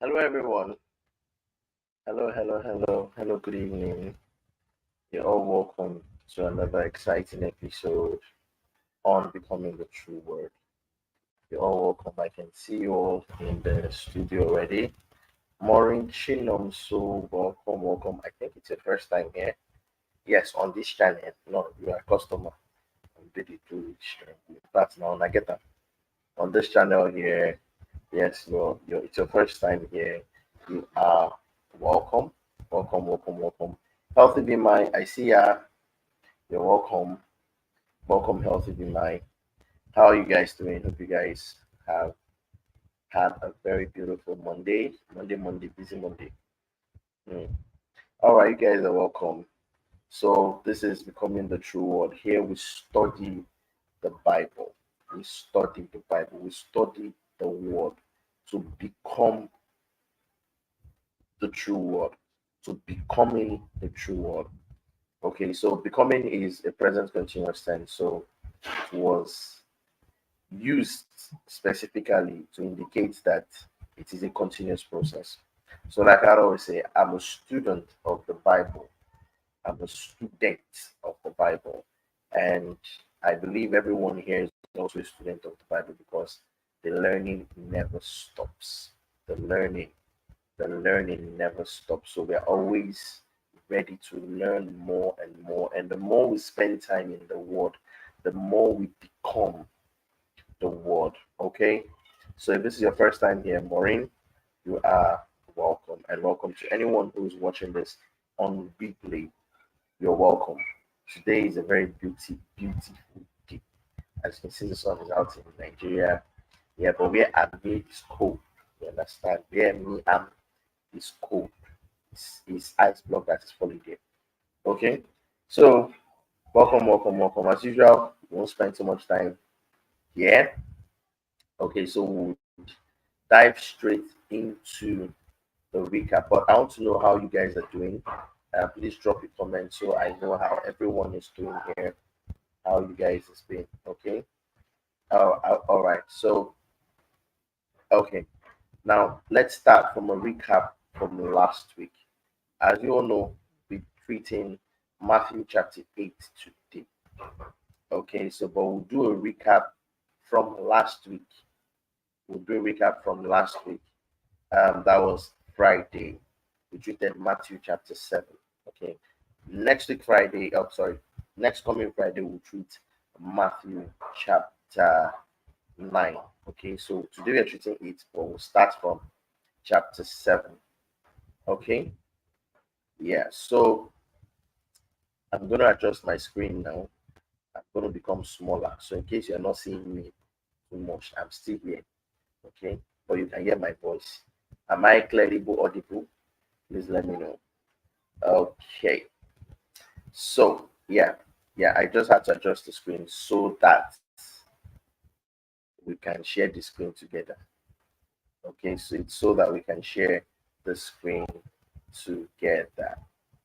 Hello, everyone. Hello, good evening. You're all welcome to another exciting episode on Becoming the True Word. You're all welcome. I can see you all in the studio already. Maureen Chinom, so welcome. I think it's your first time here. Yes, on this channel. No, you are a customer. I'm ready to that's now. I get that. On this channel here, yes, it's your first time here. You are welcome. Welcome. Healthy be mine. I see ya. You're welcome. Welcome, Healthy be mine. How are you guys doing? Hope you guys have had a very beautiful Monday. Monday, busy Monday. Hmm. All right, you guys are welcome. So this is Becoming the True Word. Here we study the Bible. We study the Bible. We study the Word to become the true word, to becoming the true word. Okay, so becoming is a present continuous tense, so it was used specifically to indicate that it is a continuous process. So, like I always say, I'm a student of the Bible. I'm a student of the Bible, and I believe everyone here is also a student of the Bible because the learning never stops. The learning the learning never stops. So we're always ready to learn more and more. And the more we spend time in the Word, the more we become the Word. Okay. So if this is your first time here, Maureen, you are welcome. And welcome to anyone who's watching this on replay. You're welcome. Today is a very beautiful day. As you can see, the sun is out in Nigeria. Yeah, but where I'm here is cold. You understand? Where me am is cold. It's ice block that is falling there. Okay. So welcome. As usual, we won't spend too much time here. Okay, so we'll dive straight into the recap. But I want to know how you guys are doing. Please drop a comment so I know how everyone is doing here, how you guys has been. Okay. All right. So okay. Now let's start from a recap from last week. As you all know, we're treating Matthew chapter 8 today. Okay, so but we'll do a recap from last week. We'll do a recap from last week. That was Friday. We treated Matthew chapter 7. Okay. Next week Friday, oh sorry, next coming Friday we'll treat Matthew chapter 9. Okay, so today we're treating it, but we'll start from chapter 7. Okay. Yeah, so I'm gonna adjust my screen now. I'm going to become smaller. So in case you're not seeing me too much, I'm still here. Okay. But you can hear my voice. Am I clearly audible? Please let me know. Okay. So yeah, I just had to adjust the screen so that we can share the screen together. Okay, so it's so that we can share the screen together.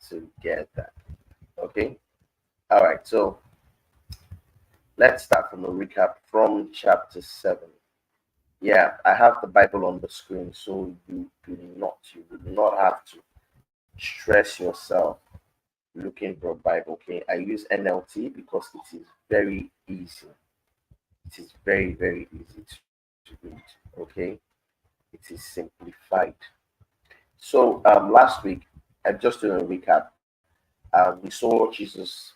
Together. Okay. All right, so let's start from a recap from chapter 7. Yeah, I have the Bible on the screen, so you would not have to stress yourself looking for a Bible. Okay, I use NLT because it is very easy. It is very easy to read. Okay, it is simplified. So last week, just doing a recap, we saw Jesus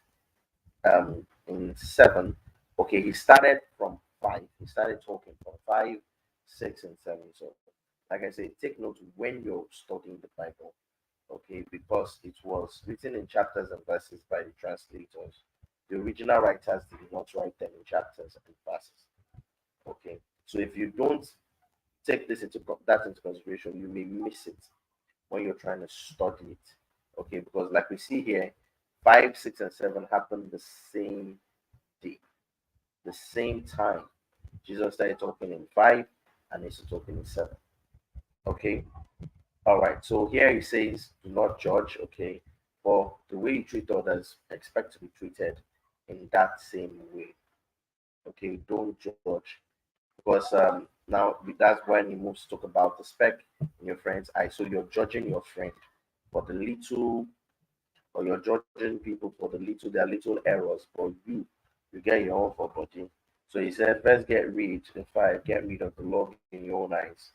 in 7. Okay, he started from 5. He started talking from 5, 6, and 7. So, like I said, take note when you're studying the Bible. Okay, because it was written in chapters and verses by the translators. The original writers did not write them in chapters and verses. Okay, so if you don't take this into consideration, you may miss it when you're trying to study it. Okay, because like we see here, 5, 6, and 7 happened the same day, the same time. Jesus started talking in 5 and he's talking in 7. Okay, all right. So here he says, do not judge. Okay, for the way you treat others, expect to be treated in that same way. Okay, don't judge because Now that's when he moves to talk about the speck in your friend's eye. So you're judging your friend for the little, or you're judging people for the little, their little errors, but you get your own for body. So he said, first get rid, in fact, get rid of the log in your own eyes.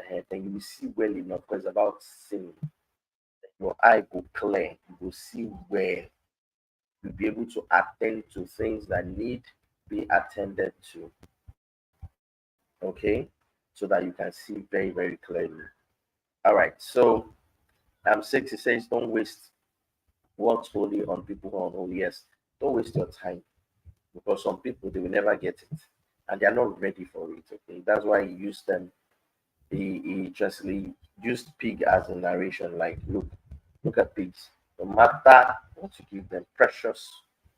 Then you will see well enough because it's about sin. Your eye will clear, you will see well, you'll be able to attend to things that need be attended to. Okay, so that you can see very, very clearly. All right, so 6, it says, don't waste what's holy on people who are unholy. Yes, don't waste your time because some people they will never get it and they are not ready for it. Okay, that's why he used them. He just used pig as a narration. Like, look at pigs. No matter what you give them, precious.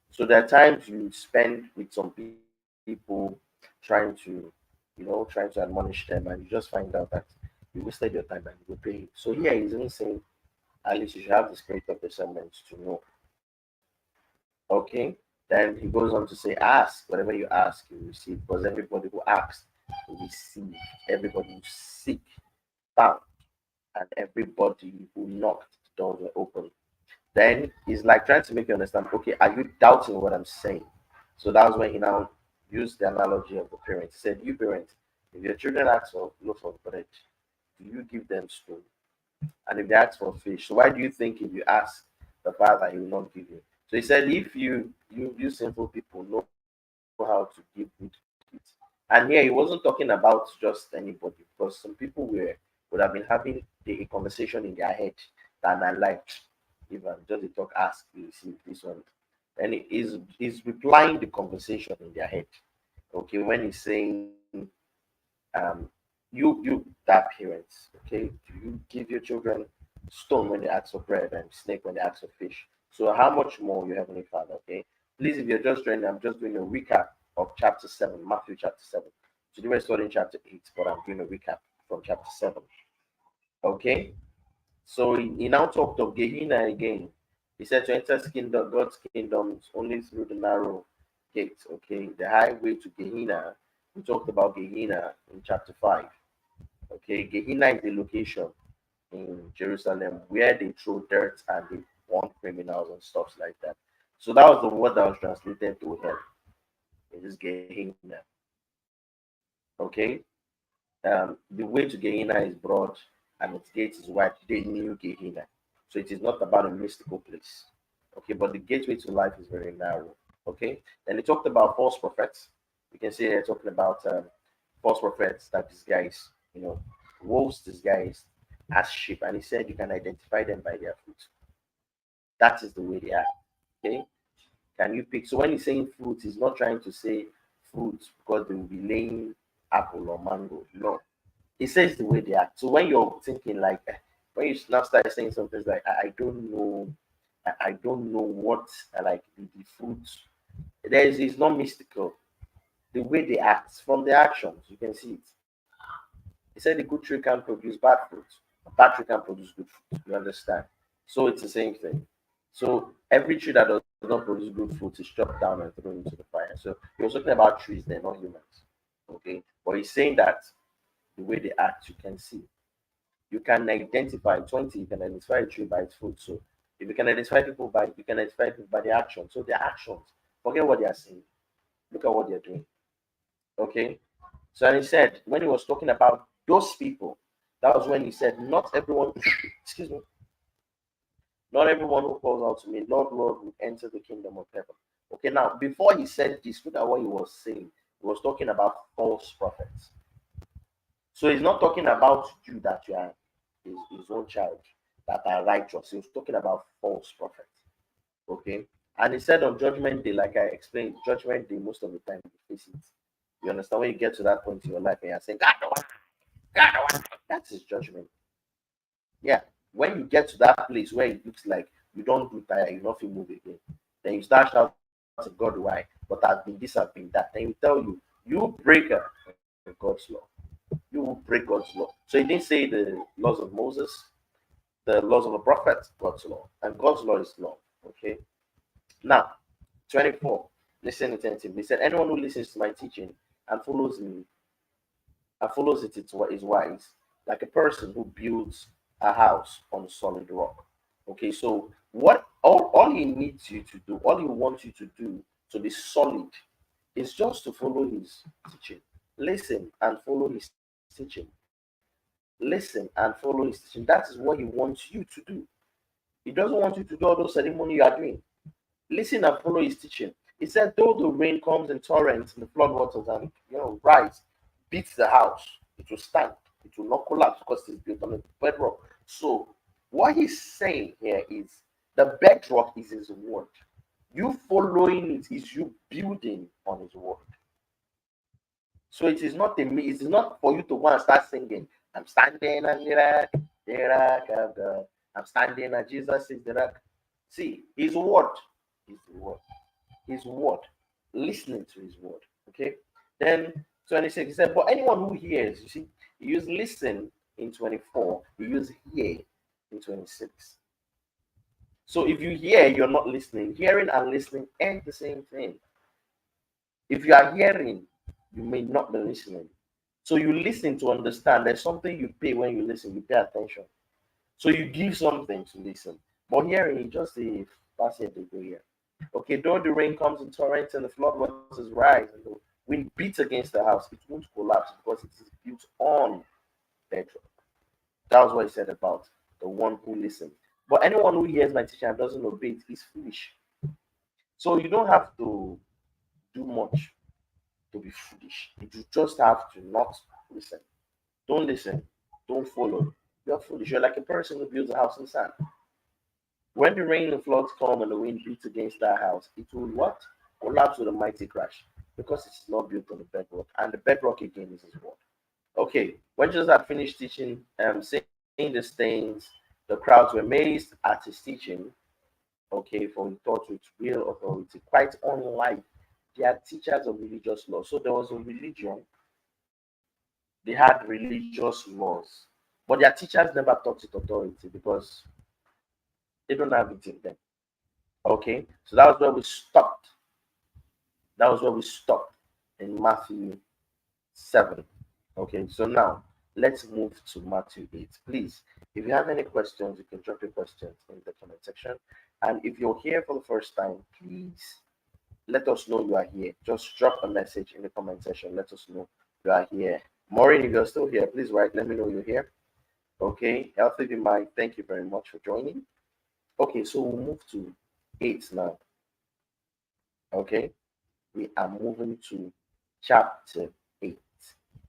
So there are times you spend with some people trying to, trying to admonish them, and you just find out that you wasted your time and you will pay. So here he's even saying, at least you should have the spirit of discernment to know. Okay. Then he goes on to say, ask whatever you ask, you receive, because everybody who asks will receive. Everybody who seek found, and everybody who knocked, the doors were open. Then he's like trying to make you understand, okay, are you doubting what I'm saying? So that was when he now used the analogy of the parents. He said, you parents, if your children ask for loaf of bread, do you give them stone? And if they ask for fish, so why do you think if you ask the Father, he will not give you? So he said, if you sinful people know how to give good gifts. And here he wasn't talking about just anybody, because some people would have been having a conversation in their head that I like, even just they talk, ask, you receive this one. And it is replying the conversation in their head. Okay, when he's saying, um, you that parents, okay, do you give your children stone when they ask for bread and snake when they ask for fish? So how much more your heavenly Father? Okay, please, if you're just joining, I'm just doing a recap of chapter 7, Matthew chapter 7. Today we're studying chapter 8, but I'm doing a recap from chapter 7. Okay, so he now talked of Gehenna again. He said to enter kingdom, God's kingdom only through the narrow gate. Okay, the highway to Gehenna. We talked about Gehenna in chapter 5. Okay, Gehenna is the location in Jerusalem where they throw dirt and they want criminals and stuff like that. So that was the word that was translated to hell. It is Gehenna. Okay, the way to Gehenna is broad and its gate is wide. They knew Gehenna. So it is not about a mystical place. Okay, but the gateway to life is very narrow. Okay, then they talked about false prophets. You can see they're talking about false prophets that disguise, wolves disguised as sheep. And he said you can identify them by their fruit. That is the way they are. Okay, can you pick? So when he's saying fruit, he's not trying to say fruit because they will be laying apple or mango. No, he says the way they act. So when you're thinking like, when you now start saying something like, I don't know, I don't know what like the fruit. There is, it's not mystical. The way they act from their actions, you can see it. He said the good tree can produce bad fruit, a bad tree can produce good fruit. You understand? So it's the same thing. So every tree that does not produce good fruit is chopped down and thrown into the fire. So he was talking about trees, they're not humans. Okay, but he's saying that the way they act, you can see. You can identify 20, you can identify a tree by its fruit. So if you can identify people by, you can identify people by their actions. So their actions, forget what they are saying. Look at what they're doing. Okay. So and he said when he was talking about those people, that was when he said, not everyone, excuse me, not everyone who calls out to me, Lord, Lord, will enter the kingdom of heaven. Okay, now before he said this, look at what he was saying. He was talking about false prophets. So he's not talking about you that you are his own child that are righteous. He was talking about false prophets. Okay. And he said on judgment day, like I explained, judgment day, most of the time you face it. You understand when you get to that point in your life and you're saying, God, no, God, no, that's his judgment. Yeah. When you get to that place where it looks like you don't do tire, you don't feel move again, then you start shouting, God, why? But I've been this, I've been that. Then he tell you, you breaker of God's law. You will break God's law. So he didn't say the laws of Moses, the laws of the prophet, God's law. And God's law is law. Okay. Now, 24. Listen attentively. He said, anyone who listens to my teaching and follows me and follows it is wise, like a person who builds a house on solid rock. Okay, so what all he needs you to do, all he wants you to do to be solid is just to follow his teaching. Listen and follow his teaching. Listen and follow his teaching. That is what he wants you to do. He doesn't want you to do all those ceremony you are doing. Listen and follow his teaching. He said, though the rain comes in torrents and the flood waters and rise, beats the house, it will stand. It will not collapse because it's built on a bedrock. So what he's saying here is the bedrock is his word. You following it is you building on his word. So it is not it is not for you to go and start singing. I'm standing on the rock of God. I'm standing on Jesus is the rock. See, his word is the word. His word. Listening to his word. Okay. Then 26, he said, but anyone who hears, you see, he used listen in 24, he used hear in 26. So if you hear, you're not listening. Hearing and listening ain't the same thing. If you are hearing, you may not be listening. So you listen to understand. There's something you pay when you listen, you pay attention. So you give something to listen. But hearing, you just say, pass it, they go here. Okay, though the rain comes in torrents and the flood waters rise and the wind beats against the house, it won't collapse because it is built on bedrock. That was what he said about the one who listens. But anyone who hears my teaching and doesn't obey it is foolish. So you don't have to do much to be foolish. You just have to not listen. Don't listen. Don't follow. You're foolish. You're like a person who builds a house in sand. When the rain and floods come and the wind beats against that house, it will what? Collapse with a mighty crash because it's not built on the bedrock. And the bedrock again is his word. Okay, when Jesus had finished teaching, saying these things, the crowds were amazed at his teaching. Okay, for he taught with real authority, quite unlike their teachers of religious law. So there was a religion, they had religious laws, but their teachers never taught it authority because they don't have it in them. Okay, so that was where we stopped. That was where we stopped in Matthew 7. Okay, so now let's move to Matthew 8. Please, if you have any questions, you can drop your questions in the comment section. And if you're here for the first time, please let us know you are here. Just drop a message in the comment section. Let us know you are here. Maureen, if you're still here, please write. Let me know you're here. Okay, Healthy Be Mind, thank you very much for joining. Okay, so we'll move to 8 now. Okay, we are moving to chapter 8.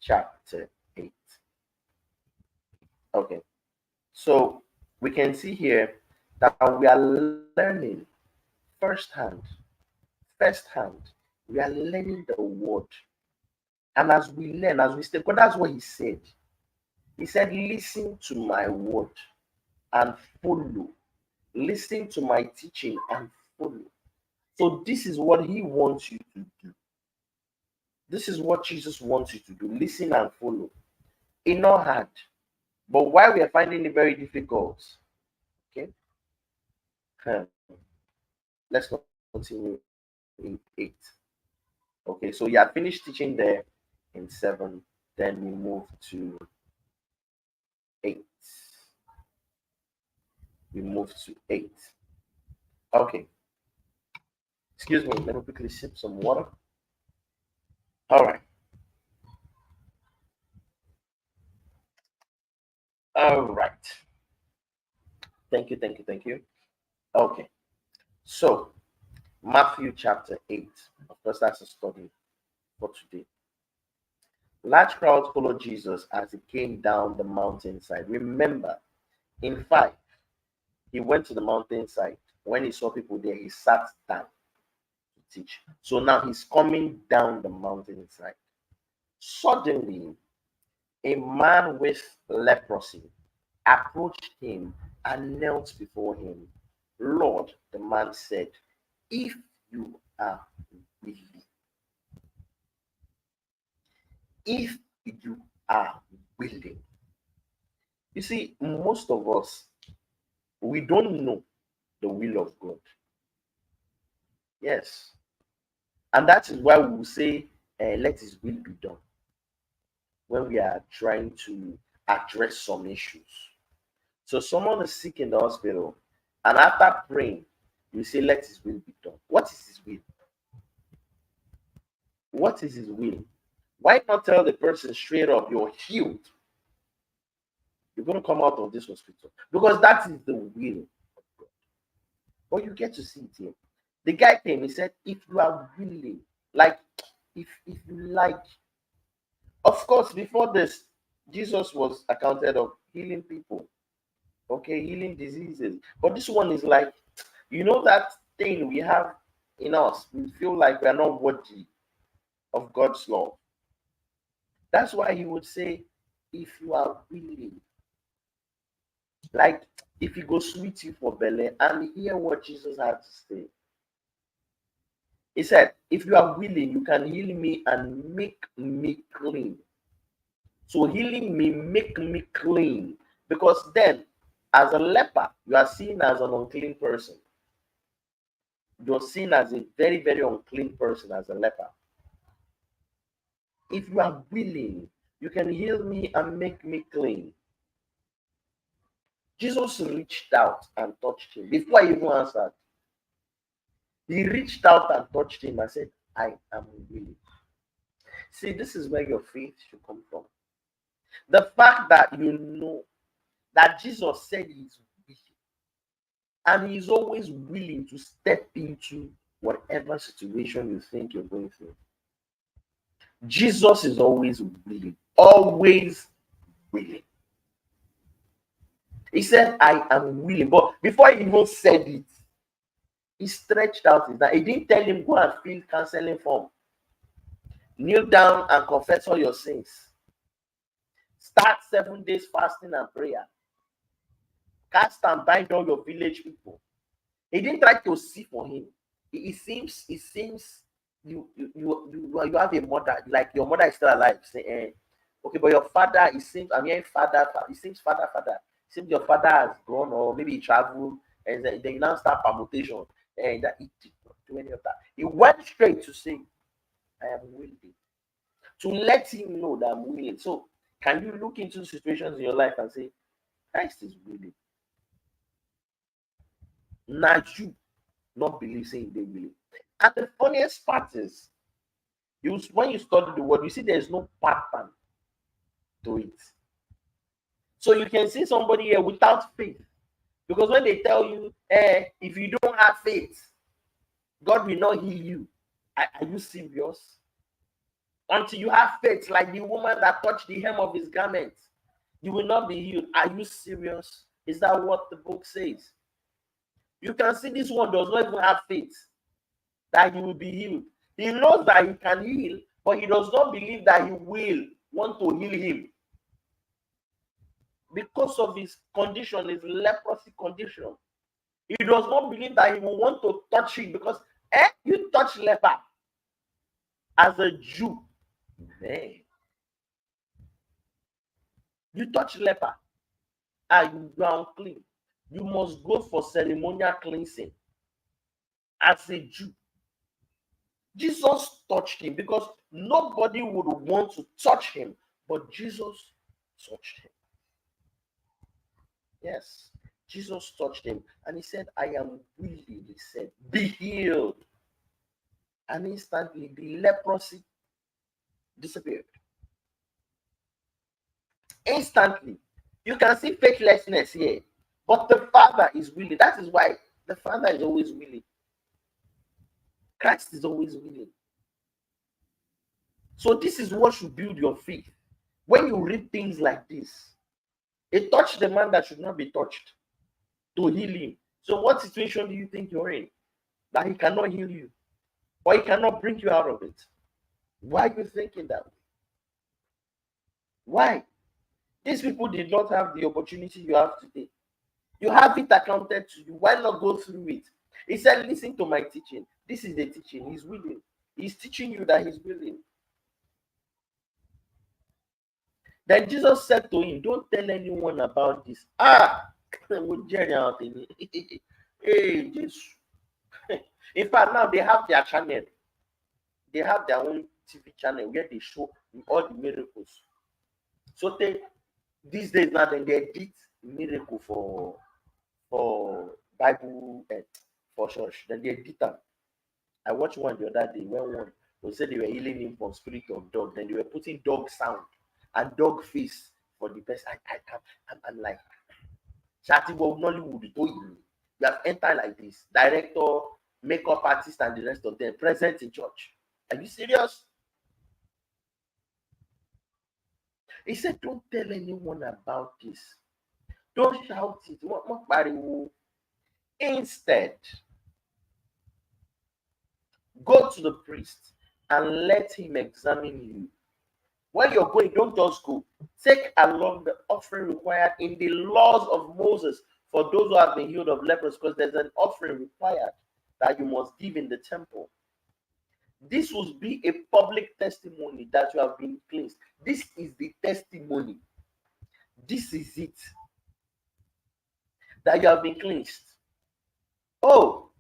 Chapter 8. Okay, so we can see here that we are learning firsthand, firsthand. We are learning the word. And as we learn, as we stay, because that's what he said. He said, listen to my word and follow. Listen to my teaching and follow. So this is what he wants you to do. This is what Jesus wants you to do. Listen and follow. It's not hard. But why we are finding it very difficult, okay? Let's continue in 8. Okay, so you had finished teaching there in 7. Then we move to 8. We move to 8. Okay. Excuse me, let me quickly sip some water. All right. All right. Thank you, thank you, thank you. Okay. So, Matthew chapter 8. Of course, that's a study for today. Large crowds followed Jesus as he came down the mountainside. Remember, in 5, he went to the mountainside. When he saw people there, he sat down to teach. So now he's coming down the mountainside. Suddenly, a man with leprosy approached him and knelt before him. Lord, the man said, if you are willing, if you are willing. You see, most of us, we don't know the will of God. Yes. And that is why we will say, let his will be done. when we are trying to address some issues. So someone is sick in the hospital, and after praying, you say, let his will be done. What is his will? What is his will? Why not tell the person straight up, you're healed? You're going to come out of this hospital. Because that is the will of God. But you get to see it here. The guy came, he said, if you are willing, like, if you like. Of course, before this, Jesus was accounted of healing people, okay, healing diseases. But this one is like, that thing we have in us. We feel like we are not worthy of God's love. That's why he would say, if you are willing, like if you go sweet you for belly, and hear what Jesus had to say. He said, if you are willing, you can heal me and make me clean. So healing me, make me clean. Because then, as a leper, you are seen as an unclean person. You're seen as a very, very unclean person as a leper. If you are willing, you can heal me and make me clean. Jesus reached out and touched him. Before he even answered, he reached out and touched him and said, I am willing. See, this is where your faith should come from. The fact that you know that Jesus said he's willing, and he's always willing to step into whatever situation you think you're going through. Jesus is always willing. Always willing. He said, I am willing. But before he even said it, he stretched out his hand. He didn't tell him, go and fill counseling form. Kneel down and confess all your sins. Start 7 days fasting and prayer. Cast and bind all your village people. He didn't try to see for him. It seems you have a mother, like your mother is still alive. Say, okay, but your father, it seems, I'm hearing father, it seems father. It seems your father has gone, or maybe he traveled, and then you now start permutation, and that he did not do any of that. He went straight to say, I am willing. To let him know that I'm willing. So can you look into situations in your life and say, Christ is willing? Now you not believe saying they willing. And the funniest part is, when you study the word, you see there's no pattern to it. So you can see somebody here without faith. Because when they tell you, if you don't have faith, God will not heal you. Are you serious? Until you have faith, like the woman that touched the hem of his garment, you will not be healed. Are you serious? Is that what the book says? You can see this one does not even have faith that he will be healed. He knows that he can heal, but he does not believe that he will want to heal him. Because of his condition, his leprosy condition. He does not believe that he will want to touch him, because you touch leper as a Jew. Man. You touch leper, and you are unclean. You must go for ceremonial cleansing as a Jew. Jesus touched him because nobody would want to touch him, but Jesus touched him. Yes, Jesus touched him, and he said, I am willing. He said, be healed. And instantly the leprosy disappeared. Instantly. You can see faithlessness here, but the Father is willing. That is why the Father is always willing. Christ is always willing. So this is what should build your faith. When you read things like this, it touched the man that should not be touched to heal him. So what situation do you think you're in that he cannot heal you, or he cannot bring you out of it? Why are you thinking that way? Why? These people did not have the opportunity you have today. You have it accounted to you. Why not go through it? He said, listen to my teaching. This is the teaching. He's willing. He's teaching you that he's willing. Then Jesus said to him, don't tell anyone about this. Hey, Jesus. In fact, now they have their channel. They have their own TV channel where they show all the miracles. So these days now, then they edit miracle for Bible for church. Then they edit them. I watched one the other day when one they said they were healing him from spirit of dog. Then they were putting dog sound and dog face for the person. I'm like, Shatibo Nollywood told you have entered like this. Director, makeup artist, and the rest of them present in church. Are you serious? He said, don't tell anyone about this. Don't shout it. Instead, go to the priest and let him examine you. When you're going, don't just go. Take along the offering required in the laws of Moses for those who have been healed of lepers, because there's an offering required that you must give in the temple. This will be a public testimony that you have been cleansed. This is the testimony. This is it. That you have been cleansed. Oh,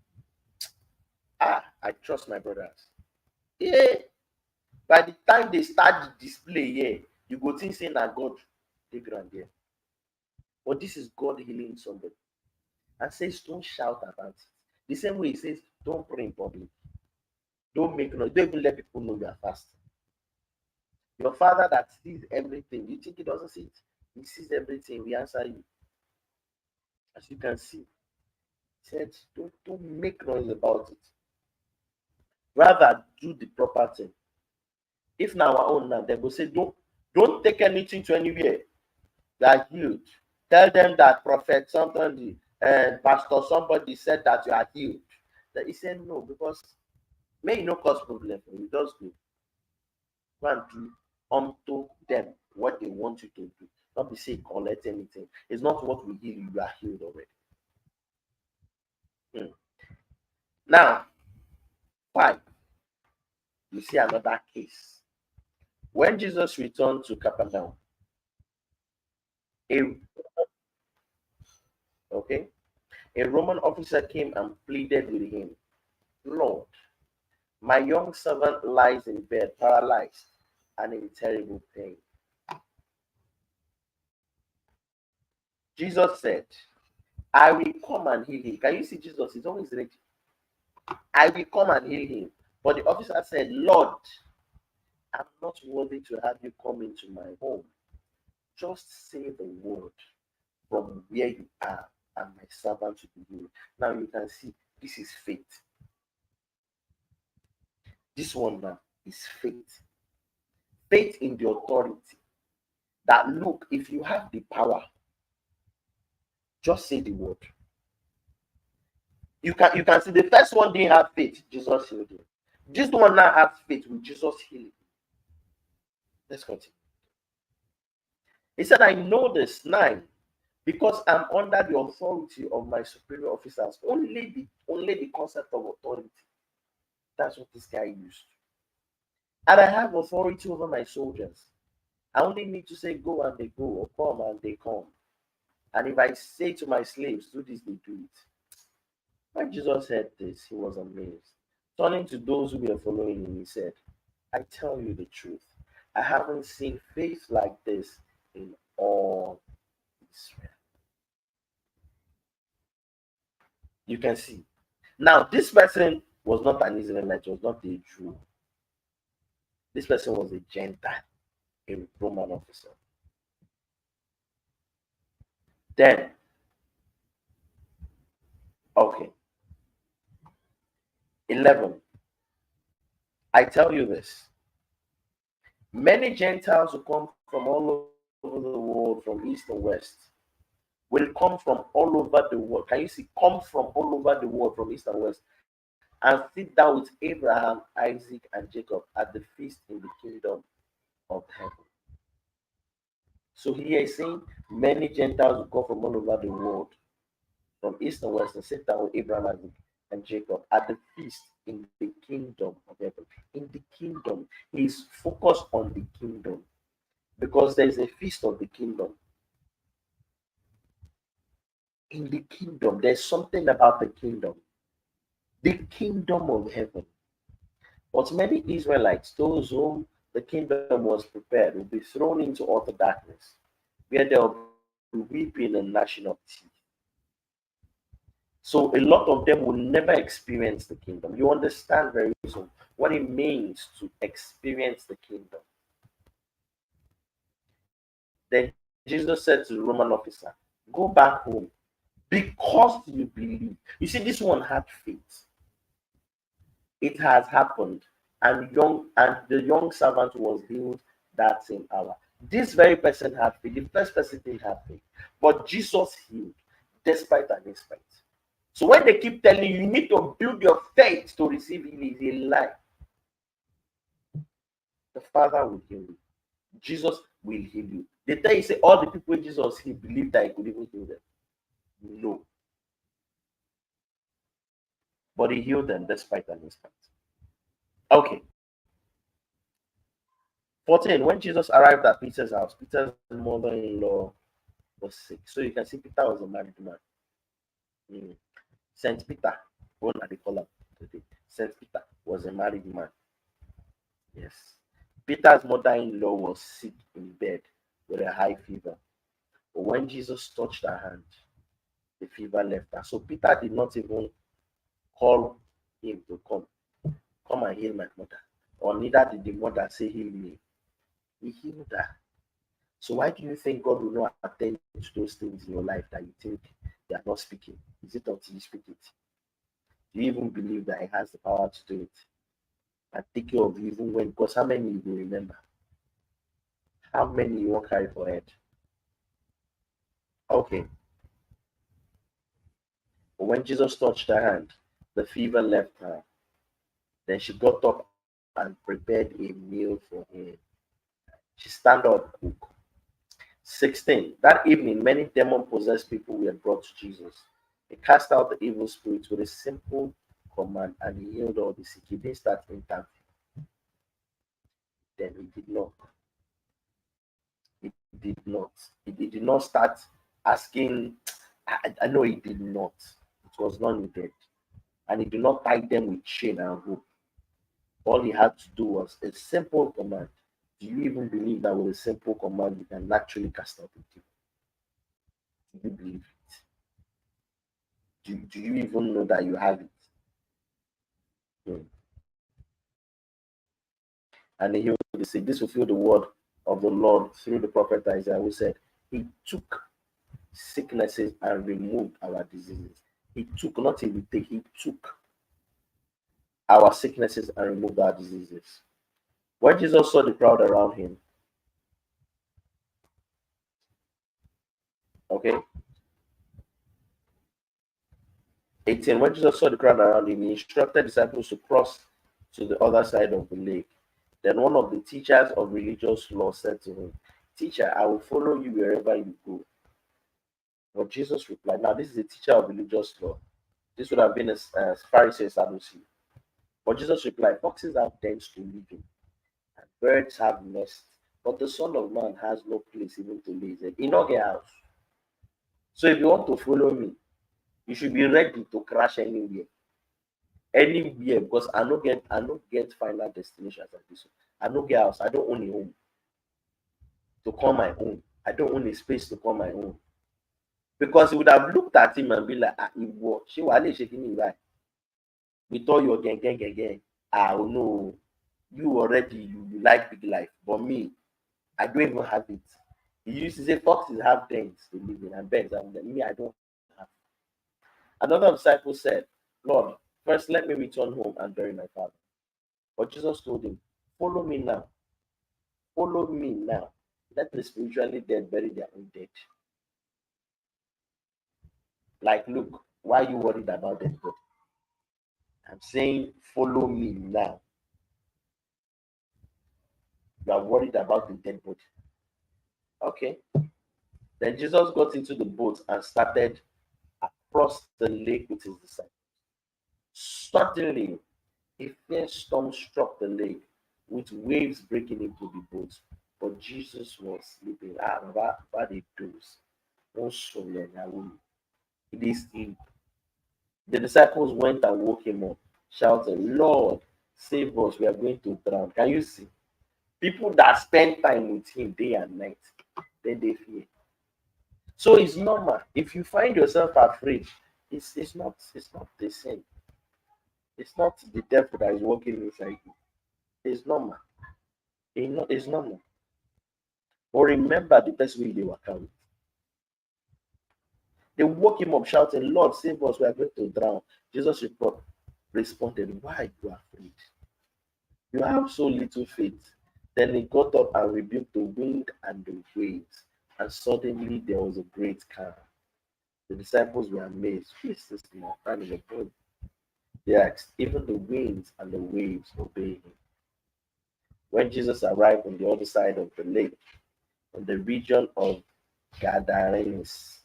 I trust my brothers. Yeah. By the time they start the display here, you go think saying that God take ground here. But this is God healing somebody. And says, don't shout about it. The same way he says, don't pray in public. Don't make noise. Don't even let people know you are fasting. Your Father that sees everything, you think he doesn't see it? He sees everything. We answer you. As you can see, he said, don't make noise about it. Rather, do the proper thing. If now our own now, they will say, don't take anything to anywhere. They are healed. Tell them that prophet somebody and pastor somebody said that you are healed. That he said no, because may you no cause problem for you. Just go and do unto them what they want you to do. Not be say collect anything. It's not what will heal you. You are healed already. Now, 5. You see another case. When Jesus returned to Capernaum, a Roman officer came and pleaded with him, Lord, my young servant lies in bed, paralyzed and in terrible pain. Jesus said, I will come and heal him. Can you see Jesus? He's always ready. I will come and heal him. But the officer said, Lord, I'm not worthy to have you come into my home. Just say the word from where you are, and my servant will be healed. Now you can see this is faith. This one now is faith. Faith in the authority. That look, if you have the power, just say the word. You can see the first one didn't have faith, Jesus healed him. This one now has faith with Jesus healing. Let's continue. He said, I know this 9, because I'm under the authority of my superior officers. Only the concept of authority. That's what this guy used. And I have authority over my soldiers. I only need to say go and they go, or come and they come. And if I say to my slaves, do this, they do it. When Jesus heard this, he was amazed. Turning to those who were following him, he said, I tell you the truth. I haven't seen faith like this in all Israel. You can see. Now, this person was not an Israelite, was not a Jew. This person was a Gentile, a Roman officer. Then, okay. 11. I tell you this. Many Gentiles who come from all over the world, from east and west, will come from all over the world. Can you see? Come from all over the world, from east and west, and sit down with Abraham, Isaac, and Jacob at the feast in the kingdom of heaven. So here is saying many Gentiles will come from all over the world, from east and west, and sit down with Abraham, Isaac, and Jacob at the feast in the kingdom of heaven. In the kingdom, he is focused on the kingdom, because there is a feast of the kingdom. In the kingdom, there's something about the kingdom of heaven. But many Israelites, those whom the kingdom was prepared, will be thrown into utter darkness, where there will be weeping and gnashing of teeth. So a lot of them will never experience the kingdom. You understand very soon what it means to experience the kingdom. Then Jesus said to the Roman officer, go back home because you believe. You see, this one had faith. It has happened, and the young servant was healed that same hour. This very person had faith. The first person didn't have faith, but Jesus healed despite and in spite. So when they keep telling you, you need to build your faith to receive healing, is a lie. The Father will heal you. Jesus will heal you. They tell you, say all the people Jesus he believed that he could even heal them. No, but he healed them despite and in spite. Okay. 14. When Jesus arrived at Peter's house, Peter's mother-in-law was sick. So you can see Peter was a married man. Saint Peter, what are they call him today? Saint Peter was a married man. Yes. Peter's mother-in-law was sick in bed with a high fever. But when Jesus touched her hand, the fever left her. So Peter did not even call him to come and heal my mother. Or neither did the mother say, heal me. He healed her. So why do you think God will not attend to those things in your life that you think they are not speaking? Is it until you speak it? Do you even believe that He has the power to do it? And take care of you even when, because how many you will remember? How many you won't carry for head? Okay. But when Jesus touched her hand, the fever left her. Then she got up and prepared a meal for him. She stand up, cook. 16. That evening, many demon-possessed people were brought to Jesus. He cast out the evil spirits with a simple command and he healed all the sick. He didn't start interviewing. Then he did not. He did not. He did not start asking. I know he did not. It was not needed. And he did not tie them with chain and rope. All he had to do was a simple command. Do you even believe that with a simple command you can actually cast out a demon? Do you believe it? Do you even know that you have it? Hmm. And he will say, this fulfilled the word of the Lord through the prophet Isaiah, who said, he took sicknesses and removed our diseases. He took, not he will take, he took our sicknesses and removed our diseases. When Jesus saw the crowd around him, okay, 18, when Jesus saw the crowd around him, he instructed disciples to cross to the other side of the lake. Then one of the teachers of religious law said to him, teacher, I will follow you wherever you go. But Jesus replied, now this is a teacher of religious law. This would have been a Pharisee, Sadducee. But Jesus replied, foxes have dens to live in, and birds have nests, but the Son of Man has no place even to lay his head. He no get house. So if you want to follow me, you should be ready to crash anywhere. Anywhere, because I no get final destinations like this. I no get house. I don't own a home to call my own. I don't own a space to call my own. Because he would have looked at him and be like, ah, she was shaking me right. With all your gang. Ah, oh no, you already you like big life, but me, I don't even have it. He used to say foxes have dens to live in and birds have them. Me, I don't have. Another disciple said, Lord, first let me return home and bury my father. But Jesus told him, follow me now. Follow me now. Let the spiritually dead bury their own dead. Like, look, why are you worried about dead body? I'm saying, follow me now. You are worried about the dead body. Okay. Then Jesus got into the boat and started across the lake with his disciples. Suddenly, a fierce storm struck the lake, with waves breaking into the boat. But Jesus was sleeping. Bad it does. Don't show me. It is sleep. The disciples went and woke him up, shouting, Lord, save us. We are going to drown. Can you see? People that spend time with him day and night, then they fear. So it's normal. If you find yourself afraid, it's not the sin. It's not the devil that is working inside you. It's normal. It's normal. But remember the best way they were coming. They woke him up shouting, Lord, save us, we are going to drown. Jesus responded, why are you afraid? You have so little faith. Then he got up and rebuked the wind and the waves, and suddenly there was a great calm. The disciples were amazed. Who is this man? And in the boat. They asked, even the winds and the waves obey him. When Jesus arrived on the other side of the lake, in the region of Gadarenes,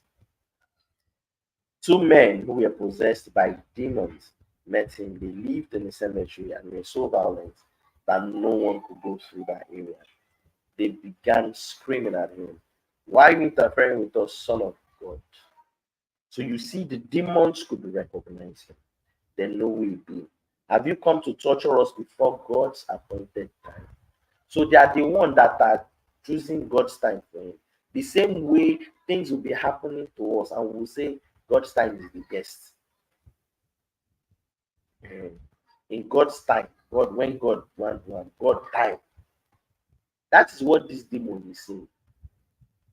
two men who were possessed by demons met him. They lived in the cemetery and were so violent that no one could go through that area. They began screaming at him, why are you interfering with us, Son of God? So you see, the demons could recognize him. They know who he be. Have you come to torture us before God's appointed time? So they are the one that are choosing God's time for him. The same way things will be happening to us, and we'll say God's time is the best. In God's time, when God wants one, God time. That is what this demon is saying.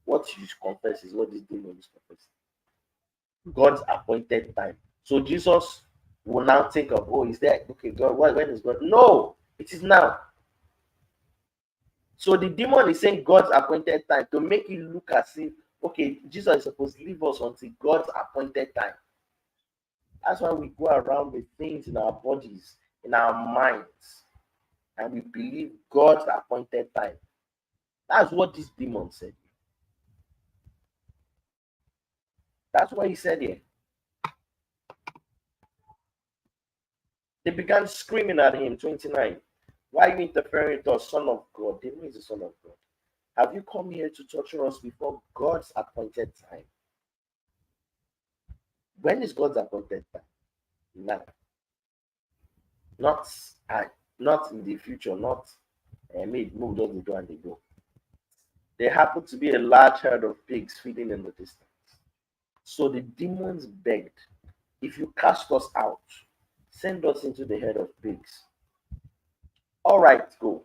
What you confess is what this demon is confessing. God's appointed time. So Jesus will now think of, oh, is there, okay, God, when is God? No, it is now. So the demon is saying God's appointed time to make you look as if, okay, Jesus is supposed to leave us until God's appointed time. That's why we go around with things in our bodies, in our minds, and we believe God's appointed time. That's what this demon said. That's what he said here. They began screaming at him, 29. Why are you interfering with us, Son of God? The demon is the Son of God. Have you come here to torture us before God's appointed time? When is God's appointed time? Now. Not not in the future, not maybe move just the door and they go. There happened to be a large herd of pigs feeding in the distance. So the demons begged, if you cast us out, send us into the herd of pigs. All right, go.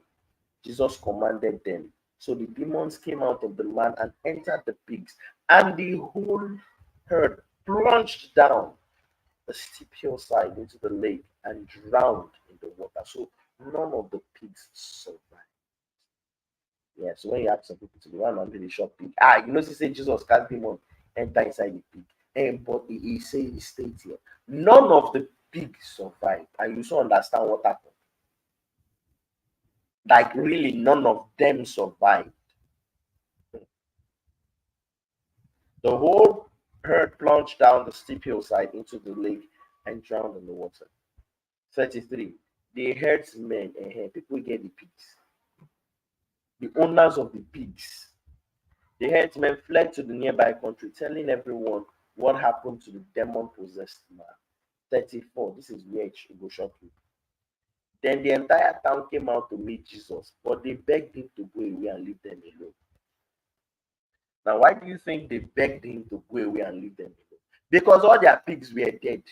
Jesus commanded them. So the demons came out of the man and entered the pigs, and the whole herd plunged down the steep hillside into the lake and drowned in the water. So none of the pigs survived. Yeah, so when you ask some people to run under the shop pig, he say Jesus cast demon enter inside the pig. But he says he states here, none of the pigs survived. And you so understand what happened. Like really, none of them survived. The whole herd plunged down the steep hillside into the lake and drowned in the water. 33. The herdsmen and people get the pigs. The owners of the pigs. The herdsmen fled to the nearby country, telling everyone what happened to the demon-possessed man. 34. This is where it will shock you. Then the entire town came out to meet Jesus, but they begged him to go away and leave them alone. Now, why do you think they begged him to go away and leave them alone? Because all their pigs were dead.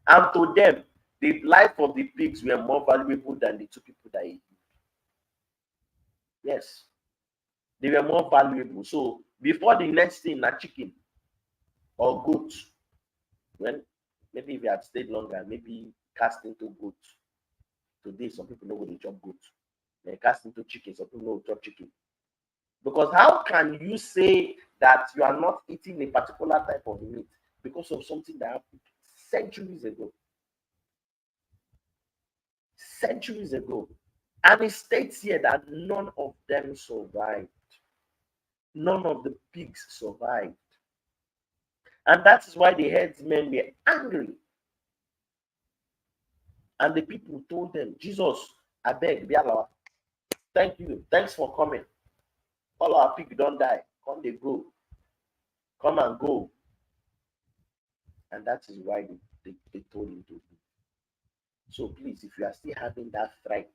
And to them, the life of the pigs were more valuable than the two people that he healed. Yes. They were more valuable. So before the next thing, a chicken or goat, when maybe if you had stayed longer, maybe cast into goat. Today, some people know what they chop goat. They cast into chicken, some people know chop chicken. Because how can you say that you are not eating a particular type of meat because of something that happened centuries ago? Centuries ago. And it states here that none of them survived. None of the pigs survived. And that is why the headsmen were angry. And the people told them, Jesus, I beg, Bialawa, thank you. Thanks for coming. All our pigs don't die. Come they go. Come and go. And that is why they told him to do. So please, if you are still having that fright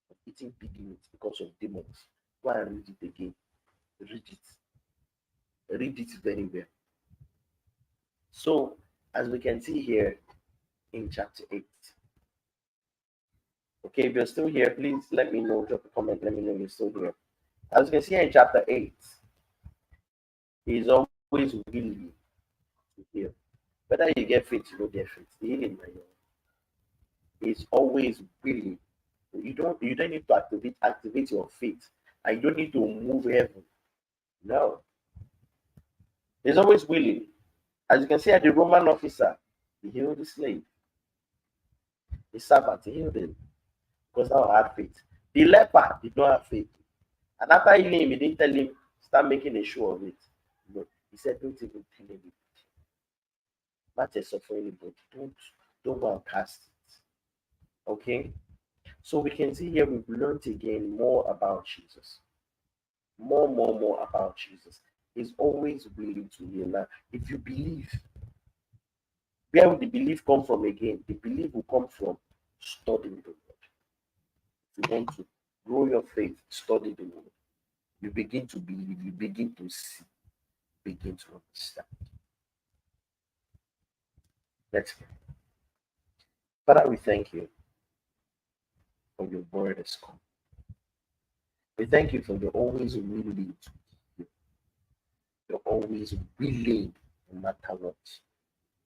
of eating pig meat because of demons. Go and read it again. Read it. Read it very well. So, as we can see here in chapter 8. Okay, if you're still here, please let me know. Drop a comment. Let me know you're still here. As you can see in chapter 8, he is always willing to heal. Whether you get faith, you don't get faith. The healing is always willing. You don't need to activate your faith. And you don't need to move heaven. No. He's always willing. As you can see at the Roman officer, he healed the slave. The servant, he healed him. Because now had faith. The leper did not have faith. And after healing him, he didn't tell him, start making a show of it. No. He said, don't even tell anybody. Matters of anybody. Don't go and cast it. Okay? So we can see here we've learned again more about Jesus. More about Jesus. He's always willing to heal. Now, if you believe, where will the belief come from again? The belief will come from studying the word. If you want to grow your faith, study the word. You begin to believe, you begin to see, begin to understand. Let's go. Father, we thank you for your word has come. We thank you for you're always willing to heal. You're always willing, no matter what.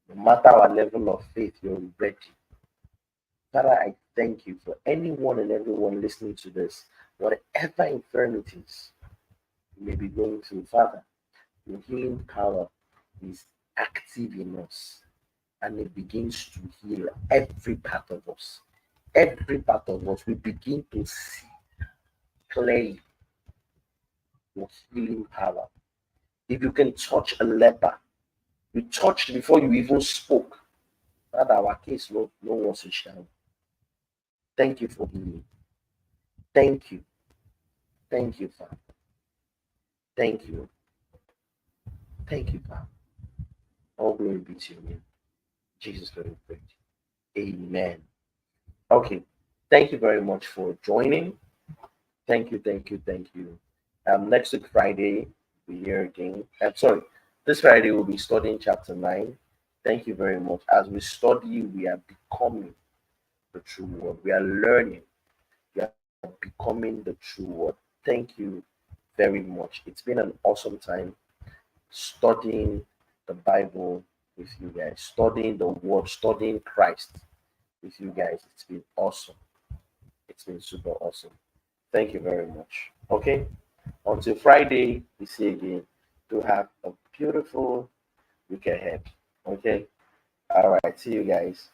No matter our level of faith, you're ready. Father, I thank you for anyone and everyone listening to this, whatever infirmities you may be going through, Father, your healing power is active in us and it begins to heal every part of us. Every part of us, we begin to see clearly your healing power. If you can touch a leper, you touched before you even spoke. Father, our case, no one to shine. Thank you for healing. Thank you. Thank you, Father. Thank you. Thank you, Father. All glory be to your name. Jesus, Lord, we pray. Amen. Okay. Thank you very much for joining. Thank you. Next week, Friday, we'll be here again. I'm sorry. This Friday, we'll be studying chapter 9. Thank you very much. As we study, we are becoming the true word. We are learning. We are becoming the true word. Thank you very much. It's been an awesome time studying the Bible with you guys, studying the word, studying Christ with you guys. It's been awesome. It's been super awesome. Thank you very much. Okay. Until Friday, we see you again. To have a beautiful week ahead. Okay. All right. See you guys.